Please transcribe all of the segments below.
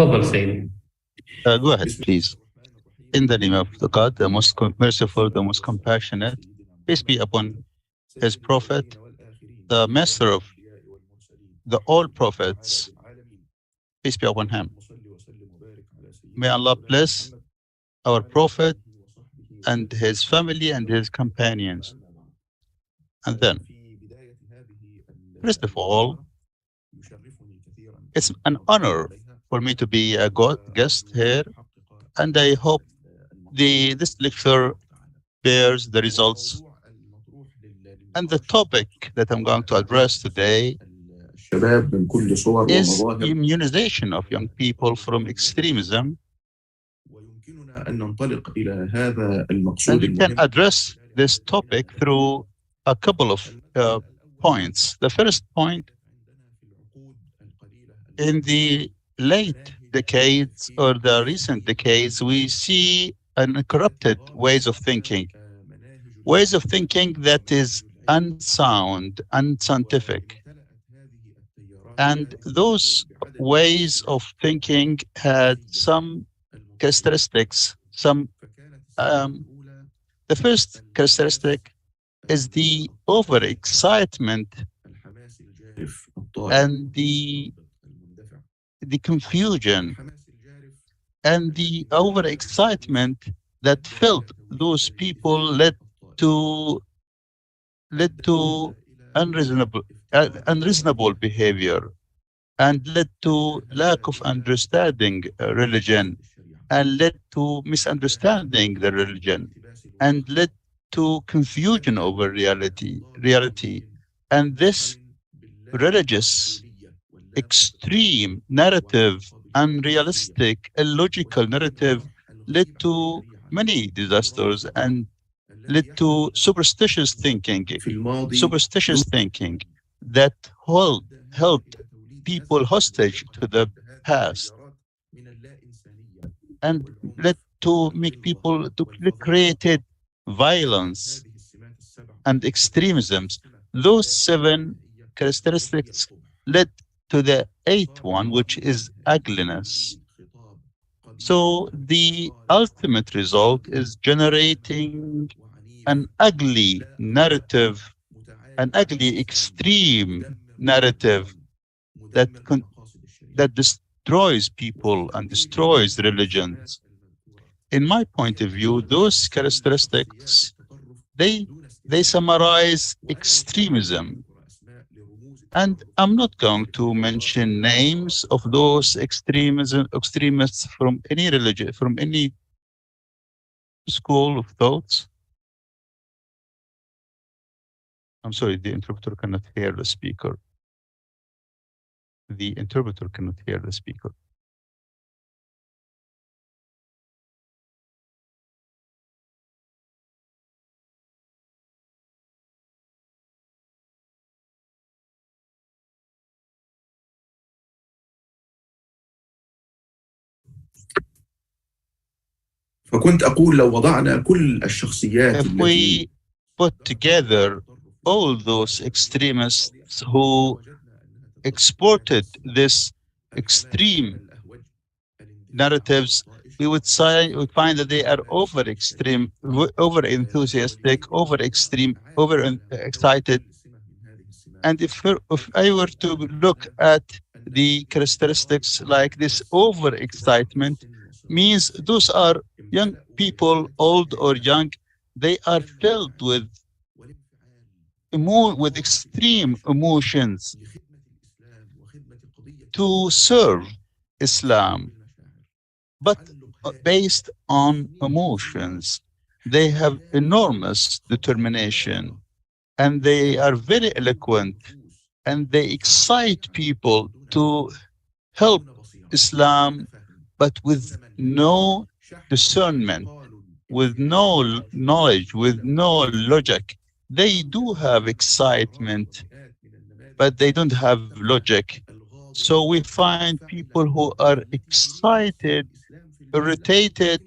تفضل سيدي. Go ahead, please. In the name of the God, the most merciful, the most compassionate, peace be upon his prophet, the master of the all prophets, peace be upon him. May Allah bless our prophet and his family and his companions. And then, first of all, it's an honor for me to be a guest here, and I hope this lecture bears the results. And the topic that I'm going to address today is immunization of young people from extremism. And we can address this topic through a couple of points. The first point, in the late decades or the recent decades, we see corrupted ways of thinking that is unsound, unscientific. And those ways of thinking had some characteristics. The first characteristic is the overexcitement and the confusion and the overexcitement that filled those people led to unreasonable behavior, and led to lack of understanding religion, and led to misunderstanding the religion, and led to confusion over reality. And this religious extreme narrative, unrealistic, illogical narrative led to many disasters and led to superstitious thinking that held people hostage to the past, and led to make people to create violence and extremisms. Those 7 characteristics led to the 8th one, which is ugliness. So the ultimate result is generating an ugly narrative, an ugly extreme narrative that destroys people and destroys religions. In my point of view, those characteristics, they summarize extremism. And I'm not going to mention names of those extremists from any religion, from any school of thoughts. I'm sorry, the interpreter cannot hear the speaker. The interpreter cannot hear the speaker. فكنت أقول لو وضعنا كل الشخصيات If we put together all those extremists who exported this extreme narratives, we would find that they are over-extreme, over-enthusiastic, over-extreme, over-excited. And if I were to look at the characteristics like this over-excitement, means those are young people, old or young, they are filled with extreme emotions to serve Islam, but based on emotions. They have enormous determination, and they are very eloquent, and they excite people to help Islam, but with no discernment, with no knowledge, with no logic. They do have excitement, but they don't have logic. So we find people who are excited, irritated,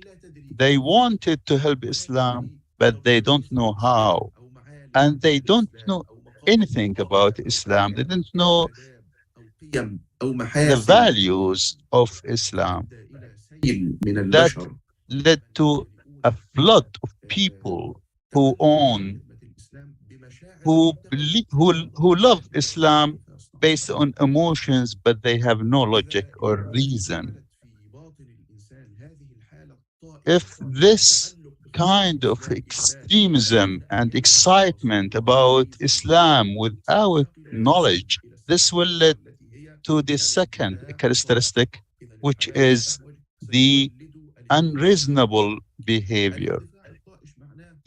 they wanted to help Islam, but they don't know how. And they don't know anything about Islam. They don't know أو the محاسن values of Islam سيل من that البشر led to a flood of people who own, who love Islam based on emotions, but they have no logic or reason. If this kind of extremism and excitement about Islam without knowledge, this will lead to the second characteristic, which is the unreasonable behavior.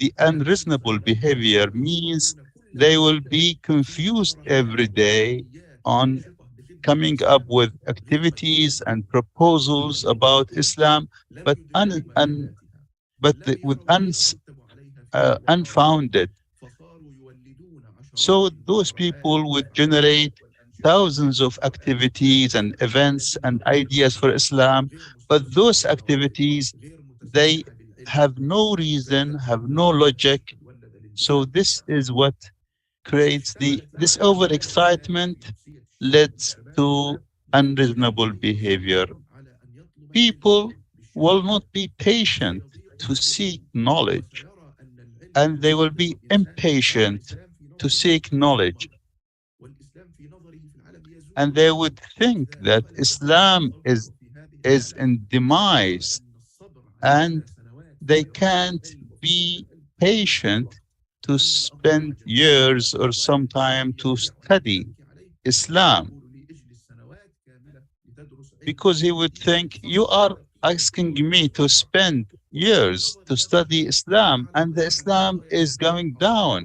The unreasonable behavior means they will be confused every day on coming up with activities and proposals about Islam, but with unfounded. So those people would generate thousands of activities and events and ideas for Islam, but those activities, they have no reason, have no logic. So this is what creates this overexcitement leads to unreasonable behavior. People will not be patient to seek knowledge, and they will be impatient to seek knowledge. And they would think that Islam is in demise, and they can't be patient to spend years or some time to study Islam, because he would think, you are asking me to spend years to study Islam, and the Islam is going down.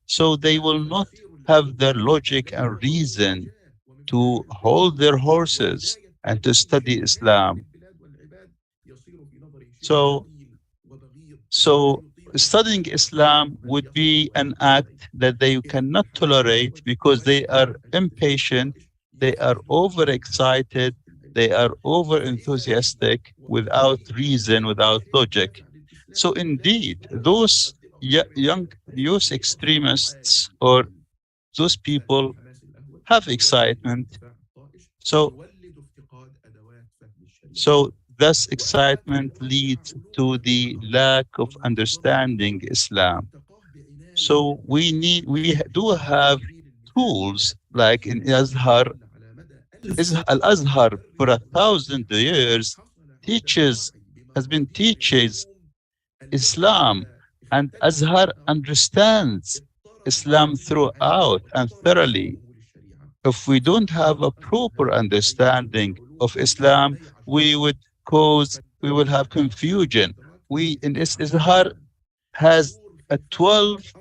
So they will not have the logic and reason to hold their horses and to study Islam. So, so studying Islam would be an act that they cannot tolerate, because they are impatient, they are overexcited, they are over enthusiastic, without reason, without logic. So indeed, those young youth extremists, or those people, have excitement. So thus excitement leads to the lack of understanding Islam. So we do have tools like in Azhar. Al-Azhar for 1,000 years has been teaches Islam, and Azhar understands Islam throughout and thoroughly. If we don't have a proper understanding of Islam, we will have confusion. We in Azhar has 12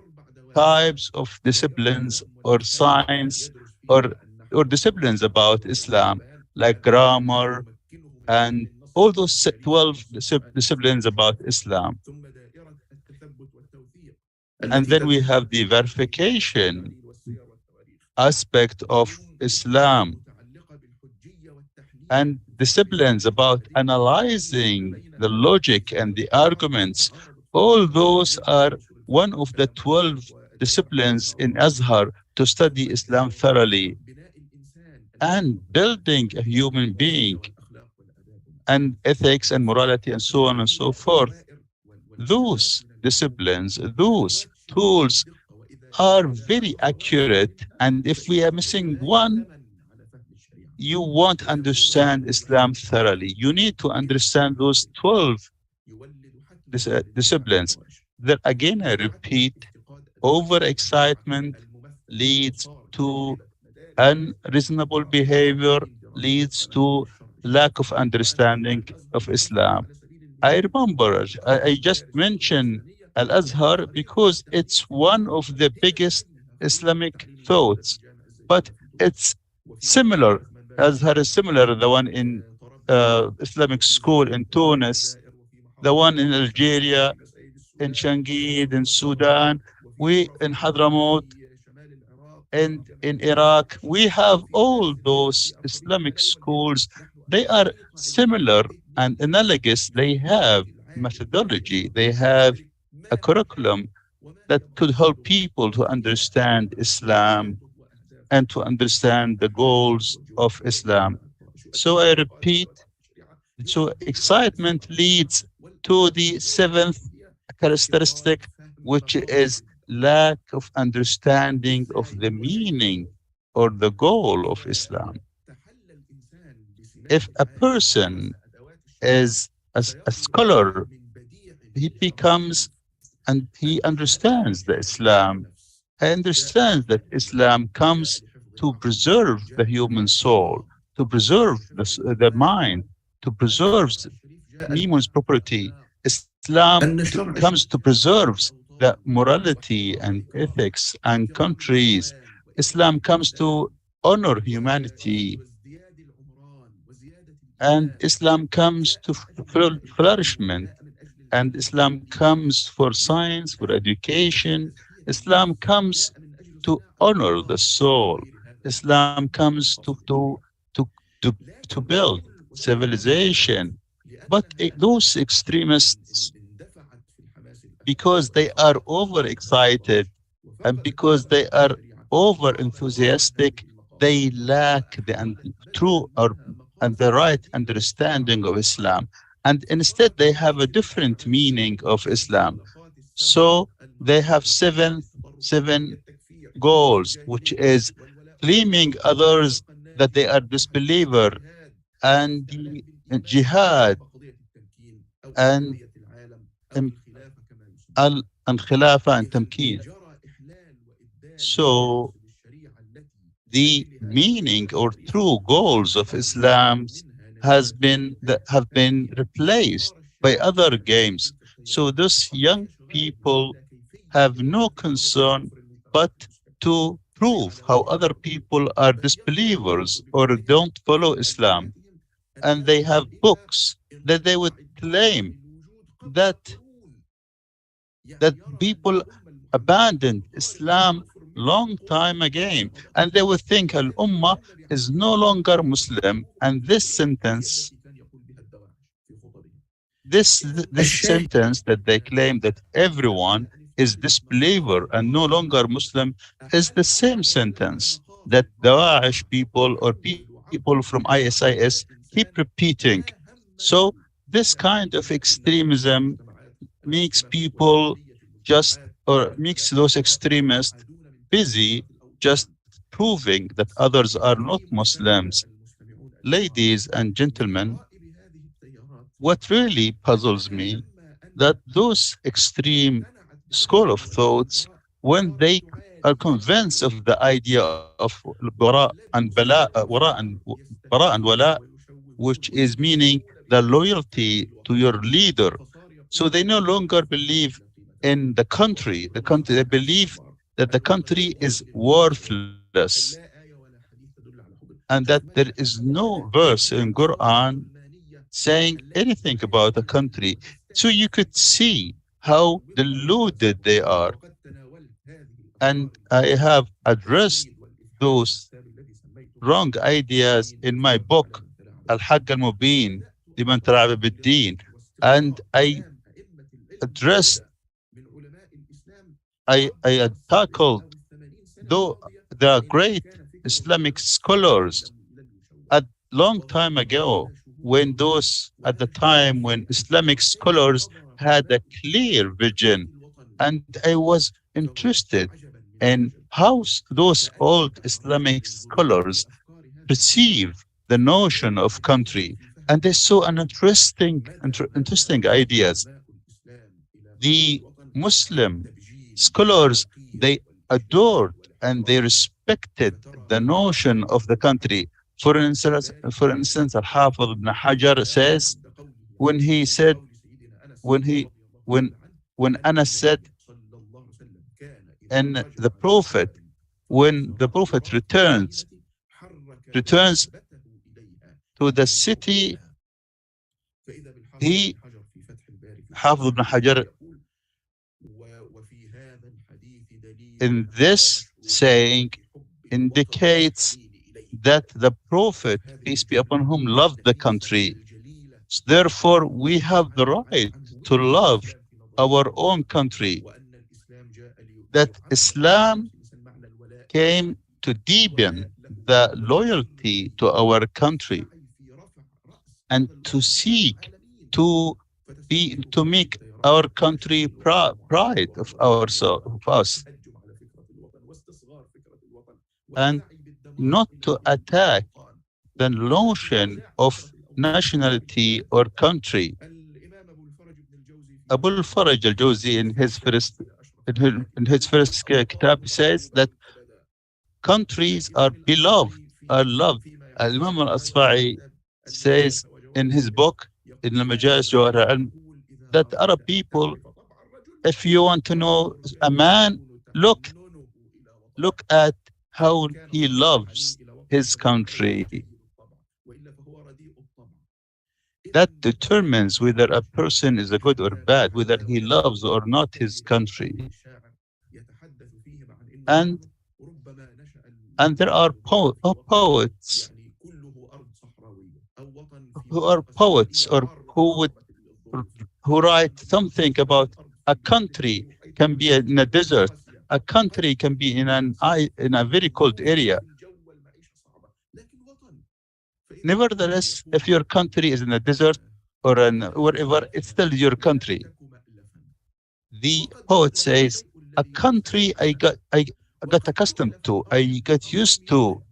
types of disciplines or science, or disciplines about Islam, like grammar and all those 12 disciplines about Islam. And then we have the verification aspect of Islam, and disciplines about analyzing the logic and the arguments. All those are one of the 12 disciplines in Azhar to study Islam thoroughly, and building a human being, and ethics and morality and so on and so forth. Those disciplines, those tools are very accurate, and if we are missing one, you won't understand Islam thoroughly. You need to understand those 12 disciplines. That again, I repeat, overexcitement leads to unreasonable behavior, leads to lack of understanding of Islam. I remember, I just mentioned Al-Azhar because it's one of the biggest Islamic thoughts, but it's similar. Azhar is similar, the one in Islamic school in Tunis, the one in Algeria, in Shanghid, in Sudan, we in Hadramaut, and in Iraq, we have all those Islamic schools. They are similar and analogous. They have methodology, they have a curriculum that could help people to understand Islam and to understand the goals of Islam. So I repeat, so excitement leads to the seventh characteristic, which is lack of understanding of the meaning or the goal of Islam. If a person is a scholar, he becomes and he understands the Islam. He understands that Islam comes to preserve the human soul, to preserve the mind, to preserve anyone's property. Islam comes to preserve the morality and ethics and countries. Islam comes to honor humanity, and Islam comes to flourishment, and Islam comes for science, for education. Islam comes to honor the soul. Islam comes to, to build civilization. But those extremists, because they are overexcited and because they are over enthusiastic, they lack the true or and the right understanding of Islam. And instead, they have a different meaning of Islam. So they have seven goals, which is claiming others that they are disbeliever, and the jihad, and and khilafah and tamkeen. So the meaning or true goals of Islam has been that have been replaced by other games. So those young people have no concern but to prove how other people are disbelievers or don't follow Islam. And they have books that they would claim that that people abandoned Islam long time ago, and they would think Al Ummah is no longer Muslim. And this sentence, this sentence that they claim that everyone is disbeliever and no longer Muslim is the same sentence that Daesh people or people from ISIS keep repeating. So this kind of extremism makes people just or makes those extremists busy just proving that others are not Muslims. Ladies and gentlemen, what really puzzles me that those extreme school of thoughts, when they are convinced of the idea of bara and bala, bara and wala, which is meaning the loyalty to your leader. So they no longer believe in the country. The country, they believe that the country is worthless and that there is no verse in Quran saying anything about the country. So you could see how deluded they are. And I have addressed those wrong ideas in my book, Al-Haqq al-Mubin, لمن تلاعب بالدين. And I addressed, I tackled though the great Islamic scholars a long time ago, when those at the time when Islamic scholars had a clear vision, and I was interested in how those old Islamic scholars perceive the notion of country, and they saw an interesting ideas. The Muslim scholars, they adored and they respected the notion of the country. For instance, Al-Hafiz ibn Hajar says, when he said, when he, when Anas said, and the Prophet, when the Prophet returns to the city, he, Hafiz ibn Hajar, in this saying indicates that the Prophet, peace be upon whom, loved the country. Therefore, we have the right to love our own country. That Islam came to deepen the loyalty to our country and to seek to make our country pride of us, and not to attack the notion of nationality or country. Abu al-Faraj al-Jawzi in his first kitab says that countries are beloved, are loved. Imam al-Asfa'i says in his book, in al-Majalis Jawahir al-Ilm, that Arab people, if you want to know a man, look at how he loves his country. That determines whether a person is a good or bad, whether he loves or not his country. And there are poets or who write something about a country can be in a desert, a country can be in a very cold area. Nevertheless, if your country is in a desert or wherever, it's still your country. The poet says, a country I got accustomed to, I got used to,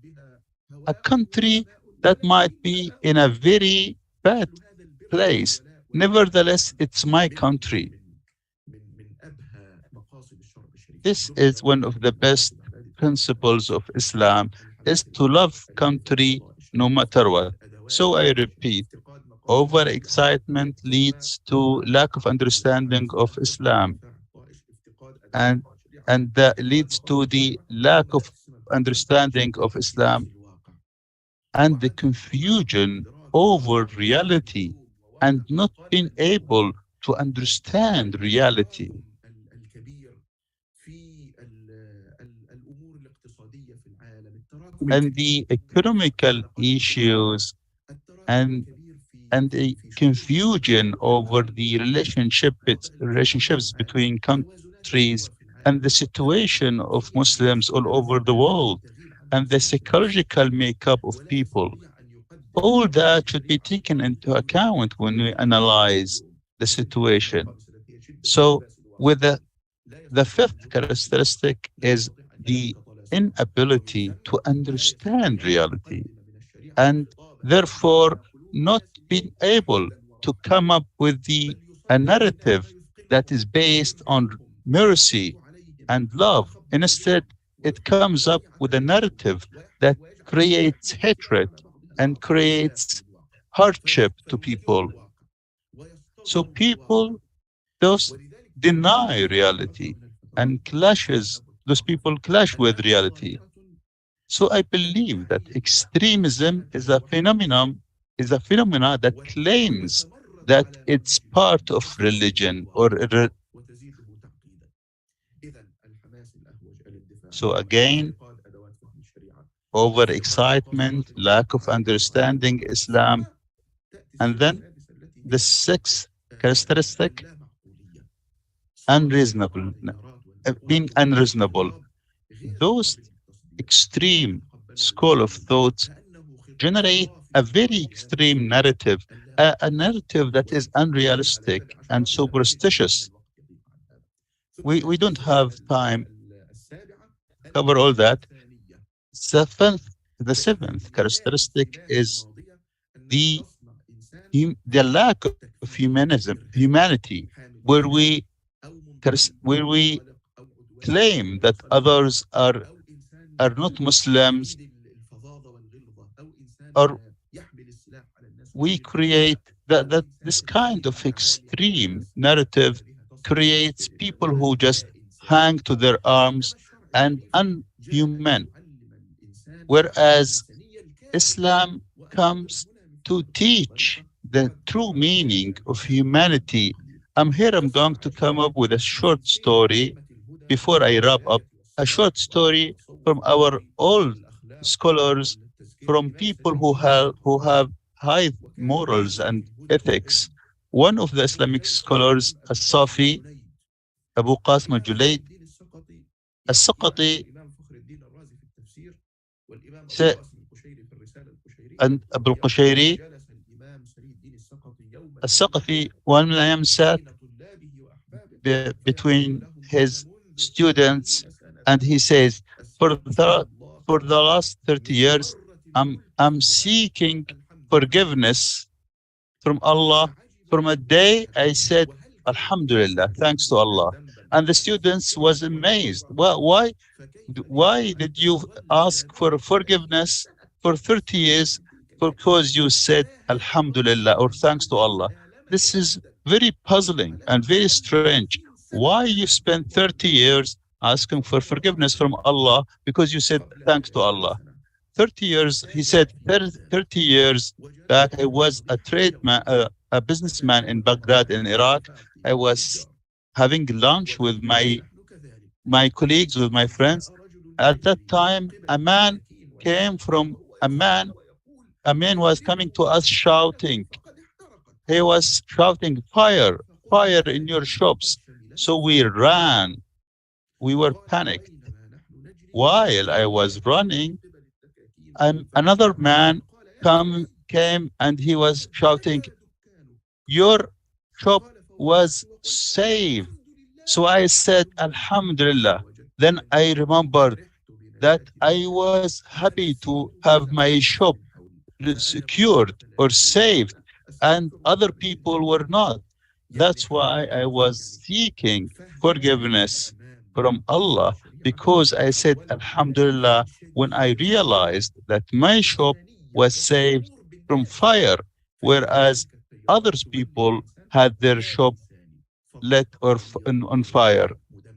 a country that might be in a very bad place. Nevertheless, it's my country. This is one of the best principles of Islam, is to love country no matter what. So I repeat, overexcitement leads to lack of understanding of Islam, and that leads to the lack of understanding of Islam and the confusion over reality and not being able to understand reality. And the economical issues and the confusion over the relationships between countries and the situation of Muslims all over the world and the psychological makeup of people. All that should be taken into account when we analyze the situation. So with the fifth characteristic is the inability to understand reality, and therefore not being able to come up with a narrative that is based on mercy and love. Instead, it comes up with a narrative that creates hatred and creates hardship to people. So people those deny reality and those people clash with reality. So I believe that extremism is a phenomena that claims that it's part of religion or so again, overexcitement, lack of understanding Islam, and then the sixth characteristic, being unreasonable. Those extreme school of thought generate a very extreme narrative, a narrative that is unrealistic and superstitious. We don't have time to cover all that. The seventh characteristic is the lack of humanity, where we claim that others are not Muslims, or we create that this kind of extreme narrative creates people who just hang to their arms and unhuman, whereas Islam comes to teach the true meaning of humanity. I'm going to come up with a short story before I wrap up, a short story from our old scholars, from people who have high morals and ethics. One of the Islamic scholars, As-Safi, Abu Qasim al-Julayd, As-Saqati, and Abu Qushayri الثقفي one من الأيام sat between his students and he says, for the last 30 years, I'm seeking forgiveness from Allah. From a day I said, Alhamdulillah, thanks to Allah. And the students was amazed. Why did you ask for forgiveness for 30 years? Because you said Alhamdulillah or thanks to Allah. This is very puzzling and very strange. Why you spent 30 years asking for forgiveness from Allah because you said thanks to Allah? 30 years, he said, 30 years back, I was a businessman in Baghdad in Iraq. I was having lunch with my colleagues, with my friends. At that time, a man was coming to us shouting. He was shouting, fire, fire in your shops. So we ran. We were panicked. While I was running, another man came and he was shouting, your shop was saved. So I said, Alhamdulillah. Then I remembered that I was happy to have my shop secured or saved, and other people were not. That's why I was seeking forgiveness from Allah, because I said, Alhamdulillah, when I realized that my shop was saved from fire, whereas others people had their shop lit or on fire.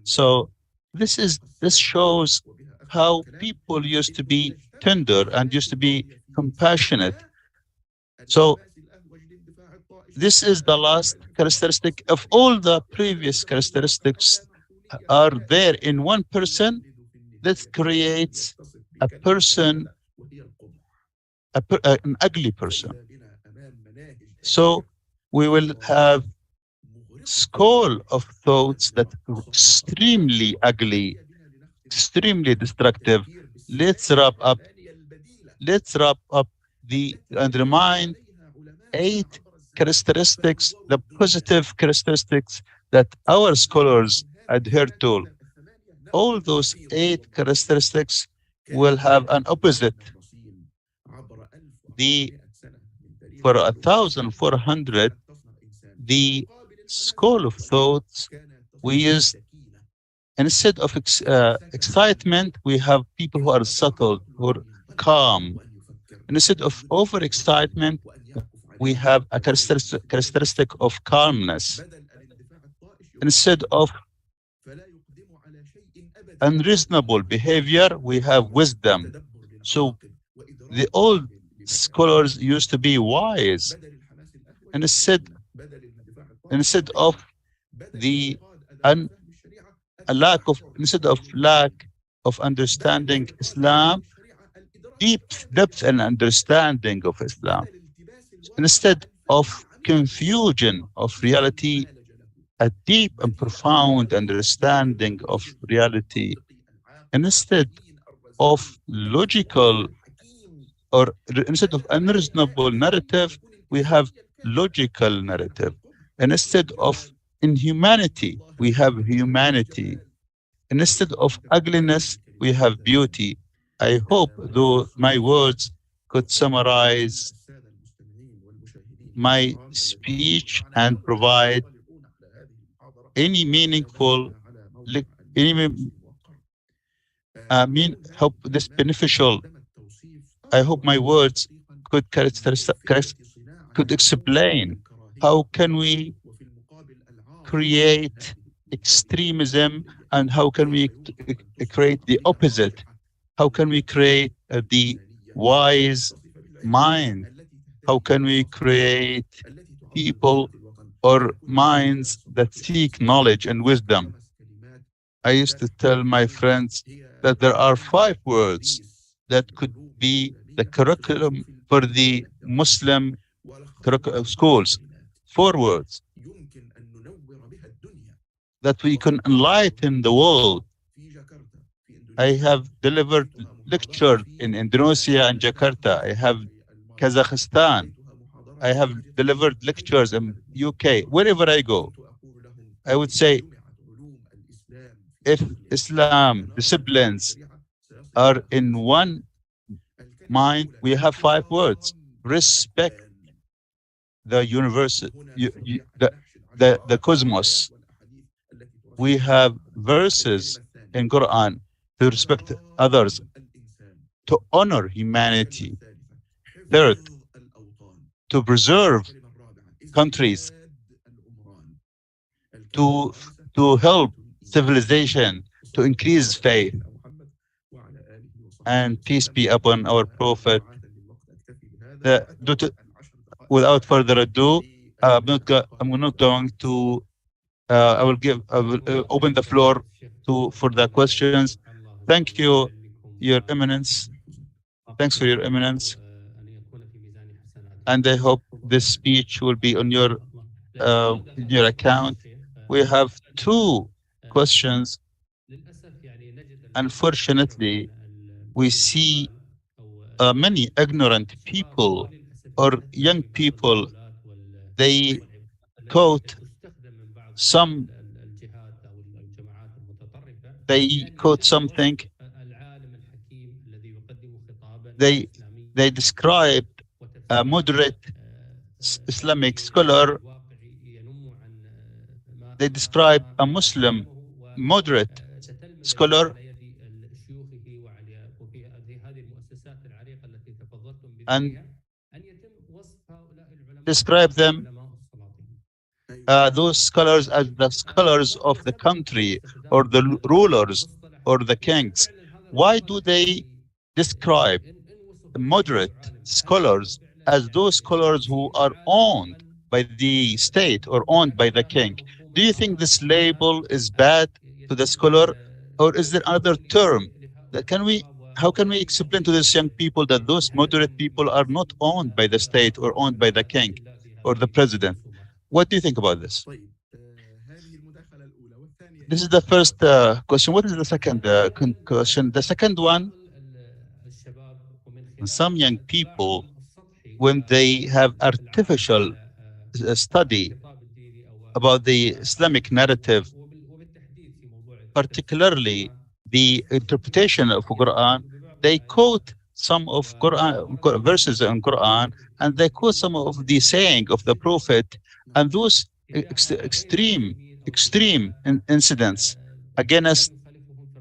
So this shows how people used to be tender and used to be compassionate. So this is the last characteristic of all the previous characteristics are there in one person that creates a person, an ugly person. So we will have school of thoughts that are extremely ugly, extremely destructive. Let's wrap up and remind 8 characteristics, the positive characteristics that our scholars adhere to. All those 8 characteristics will have an opposite. For 1,400, the school of thoughts we use, instead of excitement, we have people who are subtle, who are calm. Instead of overexcitement, we have a characteristic of calmness. Instead of unreasonable behavior, we have wisdom. So the old scholars used to be wise. Instead of lack of understanding Islam, depth and understanding of Islam. Instead of confusion of reality, a deep and profound understanding of reality. Instead of logical or instead of unreasonable narrative, we have logical narrative. Instead of inhumanity, we have humanity. Instead of ugliness, we have beauty. I hope, though, my words could summarize my speech and provide any meaningful, hope this beneficial. I hope my words could explain how can we create extremism and how can we create the opposite. How can we create the wise mind? How can we create people or minds that seek knowledge and wisdom? I used to tell my friends that there are 5 words that could be the curriculum for the Muslim schools. 4 words that we can enlighten the world. I have delivered lectured in Indonesia and Jakarta. I have Kazakhstan. I have delivered lectures in UK. Wherever I go, I would say, if Islam disciplines are in one mind, we have 5 words: respect the universe, the cosmos. We have verses in Quran to respect others, to honor humanity. Third, to preserve countries, to help civilization, to increase faith. And peace be upon our Prophet. Without further ado, I'm not going to. I will open the floor for the questions. Thank you, Your Eminence. Thanks for Your Eminence. And I hope this speech will be on your account. We have 2 questions. Unfortunately, we see many ignorant people or young people. They quote something. They describe a moderate Islamic scholar. They describe a Muslim moderate scholar and describe them, those scholars, as the scholars of the country or the rulers or the kings. Why do they describe moderate scholars as those scholars who are owned by the state or owned by the king? Do you think this label is bad to the scholar, or is there another term that how can we explain to these young people that those moderate people are not owned by the state or owned by the king or the president? What do you think about this? This is the first question. What is the second question? The second one, some young people, when they have artificial study about the Islamic narrative, particularly the interpretation of Quran, they quote some of Quran verses in Quran, and they quote some of the saying of the Prophet, and those extreme incidents against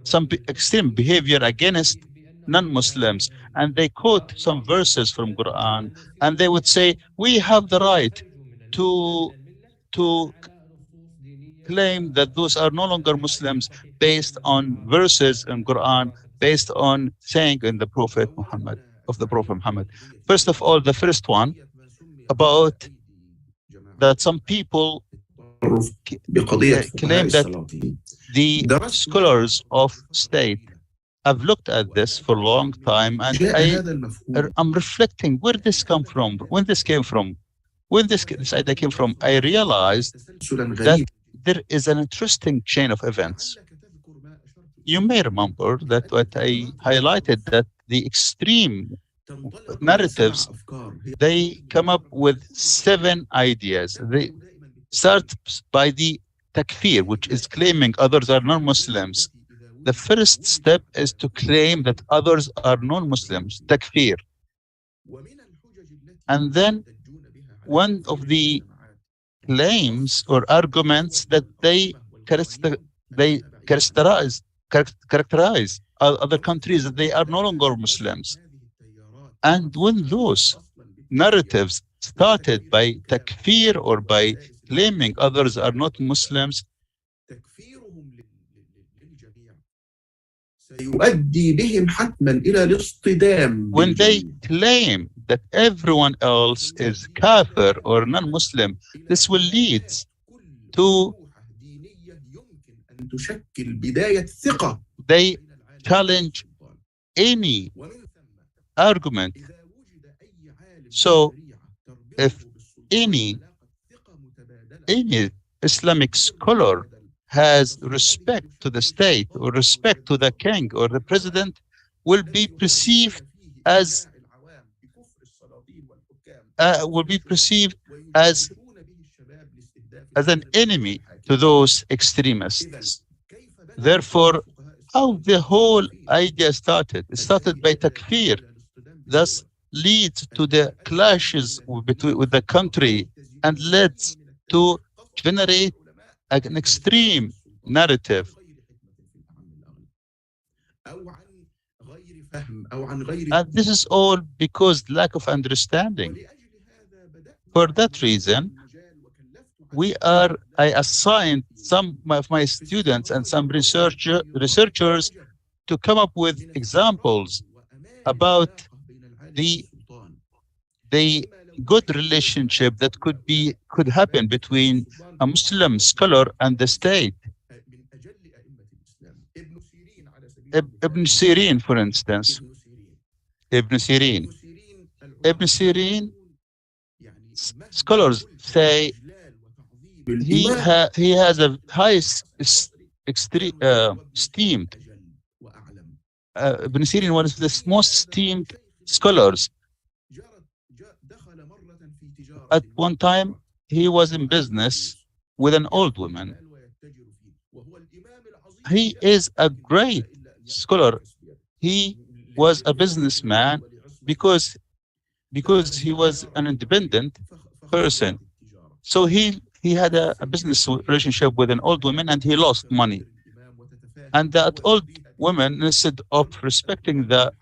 some extreme behavior against non-Muslims, and they quote some verses from Quran, and they would say, we have the right to claim that those are no longer Muslims based on verses in Quran, based on saying in the Prophet Muhammad, of the Prophet Muhammad. First of all, the first one about that some people claim that the scholars of state. I've looked at this for a long time, and I'm reflecting where this come from, when this came from, when this idea came from. I realized that there is an interesting chain of events. You may remember that what I highlighted, that the extreme narratives, they come up with 7 ideas. They start by the takfir, which is claiming others are non-Muslims. The first step is to claim that others are non-Muslims, takfir. And then one of the claims or arguments that they characterize other countries, that they are no longer Muslims. And when those narratives started by takfir or by claiming others are not Muslims, when they claim that everyone else is kafir or non-Muslim, this will lead to, they challenge any argument. So if any Islamic scholar has respect to the state or respect to the king or the president, will be perceived as as an enemy to those extremists. Therefore, how the whole idea started? It started by takfir, thus leads to the clashes with the country and leads to generate an extreme narrative. And this is all because lack of understanding. For that reason, I assigned some of my students and some researchers to come up with examples about the good relationship that could happen between a Muslim scholar and the state. Ibn Sirin, for instance. Ibn Sirin, scholars say he has a highest esteemed. Ibn Sirin was the most esteemed scholars. At one time, he was in business with an old woman. He is a great scholar. He was a businessman because he was an independent person. So he had a business relationship with an old woman and he lost money. And that old woman, instead of respecting the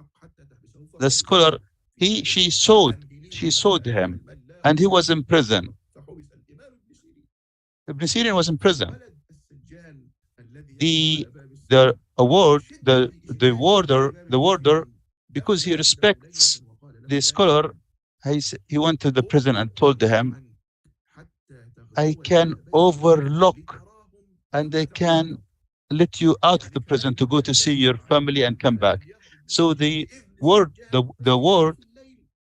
scholar, she sold him, and he was in prison. Ibn Sirin was in prison. The warder, because he respects the scholar, he went to the prison and told him, I can overlook and I can let you out of the prison to go to see your family and come back. So the ward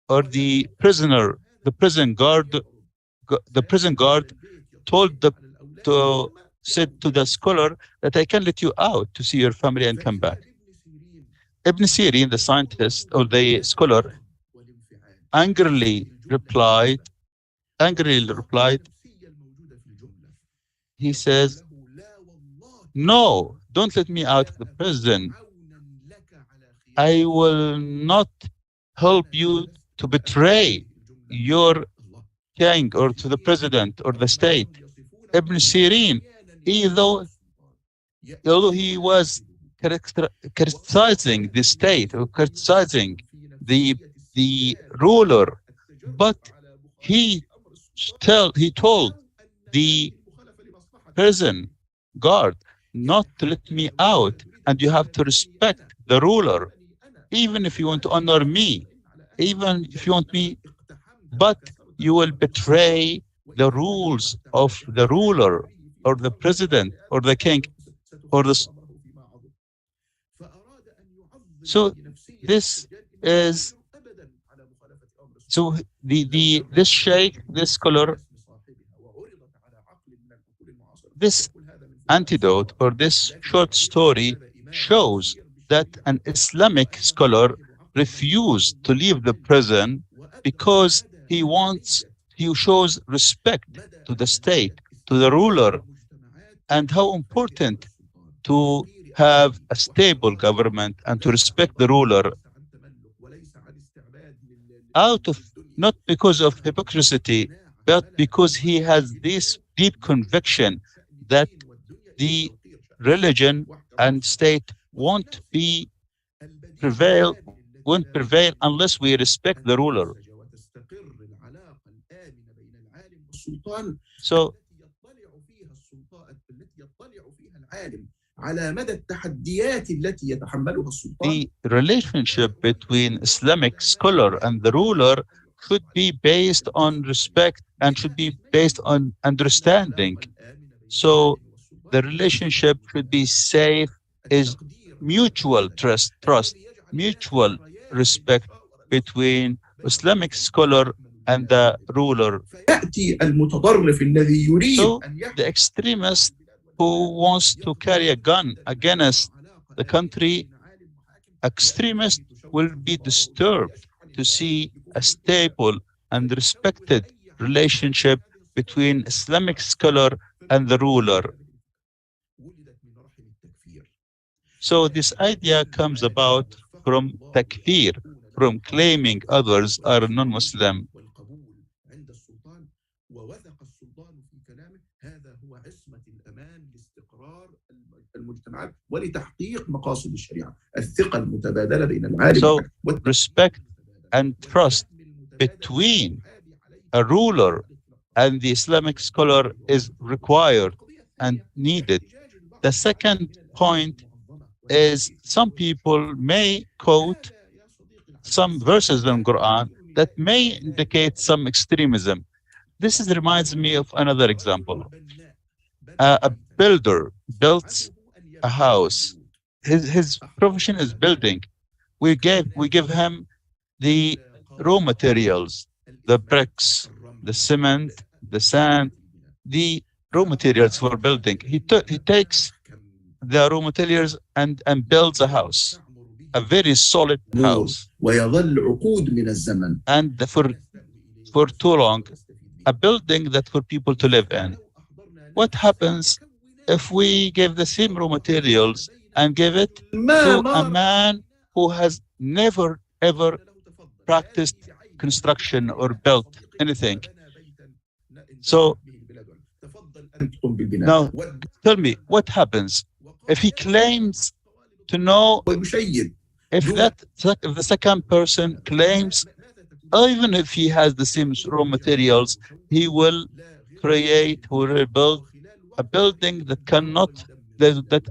or the prisoner, the prison guard said to the scholar that I can let you out to see your family and come back. Ibn Sirin, the scientist or the scholar, angrily replied, he says, no, don't let me out of the prison. I will not help you to betray your king or to the president or the state. Ibn Sirin, although he was criticizing the state or criticizing the ruler, but he told the prison guard not to let me out, and you have to respect the ruler, even if you want to honor me, even if you want me, but you will betray the rules of the ruler or the president or the king or the. So this is this sheikh, this scholar, this antidote or this short story shows that an Islamic scholar refused to leave the prison because he shows respect to the state, to the ruler, and how important to have a stable government and to respect the ruler, not because of hypocrisy, but because he has this deep conviction that the religion and state won't prevail unless we respect the ruler. So the relationship between Islamic scholar and the ruler should be based on respect and should be based on understanding. So the relationship should be safe, is mutual trust, mutual respect between Islamic scholar and the ruler. So the extremist who wants to carry a gun against the country extremists will be disturbed to see a stable and respected relationship between Islamic scholar and the ruler. So this idea comes about from takfir, from claiming others are non-Muslim. So respect and trust between a ruler and the Islamic scholar is required and needed. The second point is some people may quote some verses in Quran that may indicate some extremism. This reminds me of another example. A builder builds a house. His profession is building. We give him the raw materials, the bricks, the cement, the sand, the raw materials for building. He takes the raw materials and builds a house, a very solid house. And for too long, a building that for people to live in. What happens if we give the same raw materials and give it to a man who has never ever practiced construction or built anything? So now tell me what happens if he claims to know, if the second person claims, even if he has the same raw materials, he will create or rebuild a building that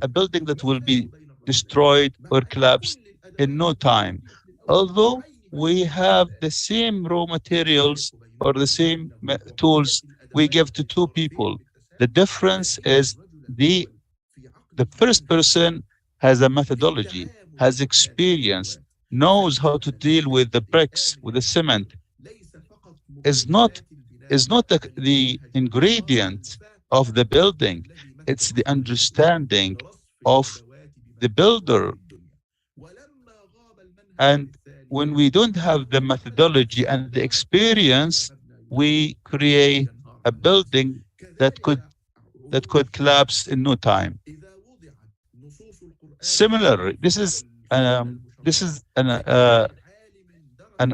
a building that will be destroyed or collapsed in no time. Although we have the same raw materials or the same tools we give to two people, the difference is the first person has a methodology, has experience, knows how to deal with the bricks, with the cement, is not the ingredient of the building. It's the understanding of the builder. And when we don't have the methodology and the experience, we create a building that could collapse in no time. Similarly, this is an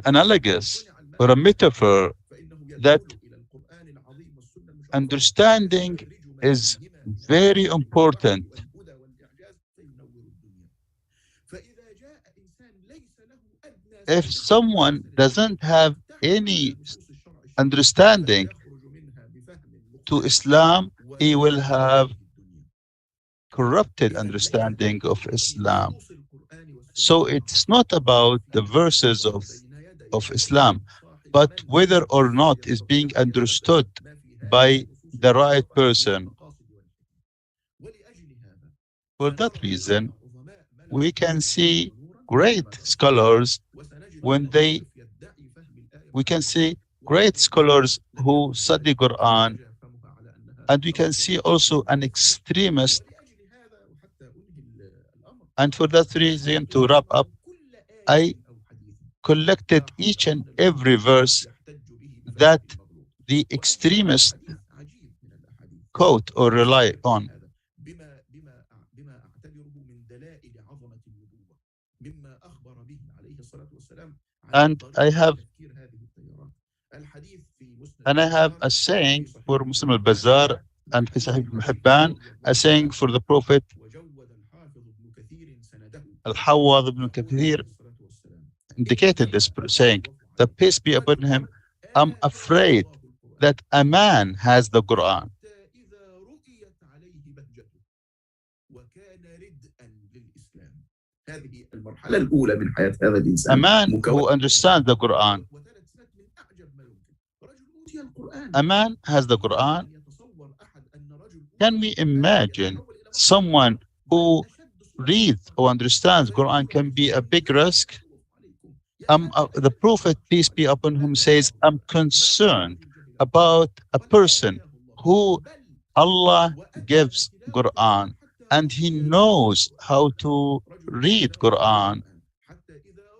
analogous or a metaphor that understanding is very important. If someone doesn't have any understanding to Islam, he will have corrupted understanding of Islam. So it's not about the verses of Islam, but whether or not is being understood by the right person. For that reason, we can see great scholars we can see great scholars who study Quran, and we can see also an extremist. And for that reason, to wrap up, I collected each and every verse that the extremists quote or rely on. And I have a saying for Muslim al-Bazzar and في صحيح ابن حبان, a saying for the Prophet. Al-Hawwad ibn Kathir indicated this saying, that peace be upon him, I'm afraid that a man has the Quran. A man who understands the Quran. A man has the Quran. Can we imagine someone who reads or understands Quran can be a big risk? The Prophet, peace be upon him, says, I'm concerned about a person who Allah gives Quran and he knows how to read Quran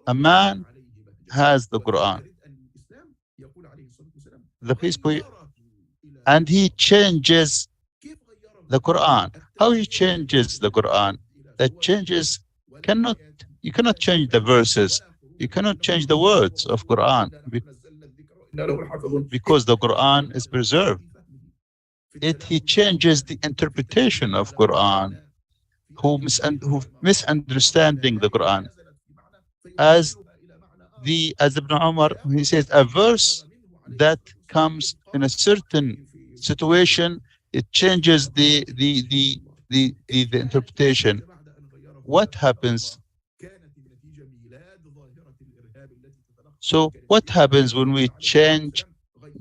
A man has the Quran, the peace be, and he changes the Quran. How he changes the Quran? That changes you cannot change the verses. You cannot change the words of Quran because the Quran is preserved. He changes the interpretation of Quran, who misunderstanding the Quran. As Ibn Umar, he says, a verse that comes in a certain situation, it changes the interpretation. What happens? So what happens when we change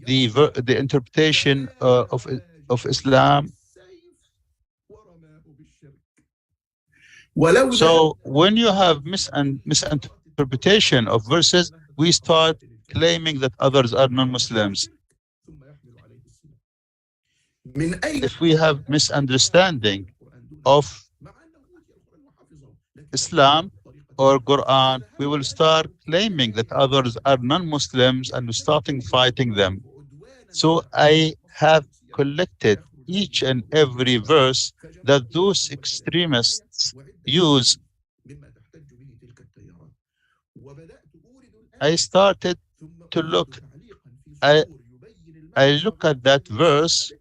the interpretation of Islam? So when you have misinterpretation of verses, we start claiming that others are non-Muslims. If we have misunderstanding of Islam or Quran, we will start claiming that others are non-Muslims and starting fighting them. So I have collected each and every verse that those extremists use. I started to look. I look at that verse,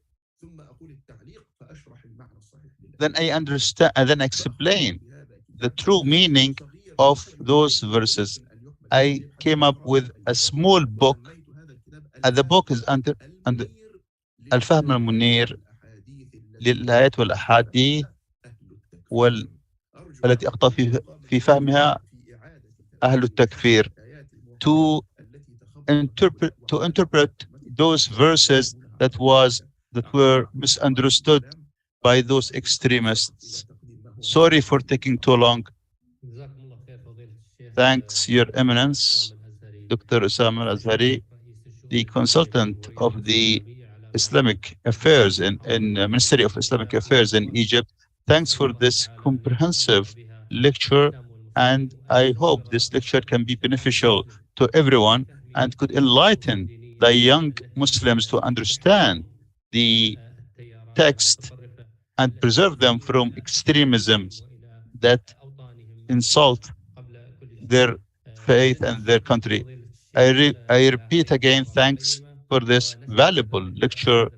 then I understand and then explain the true meaning of those verses. I came up with a small book, and the book is under الفهم المنير للآيات والأحاديث التي أخطأ في فهمها أهل التكفير, to interpret those verses that were misunderstood by those extremists. Sorry for taking too long. Thanks, Your Eminence, Dr. Usama al-Azhari, the consultant of the Islamic Affairs in Ministry of Islamic Affairs in Egypt. Thanks for this comprehensive lecture, and I hope this lecture can be beneficial to everyone and could enlighten the young Muslims to understand the text and preserve them from extremisms that insult their faith and their country. I repeat again, thanks for this valuable lecture,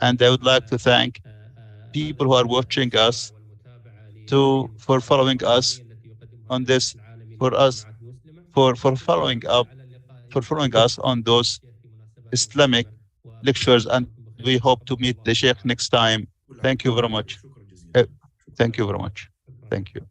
and I would like to thank people who are watching us for following us on this, for following us on those Islamic lectures, and we hope to meet the Sheikh next time. Thank you very much. Thank you very much. Thank you.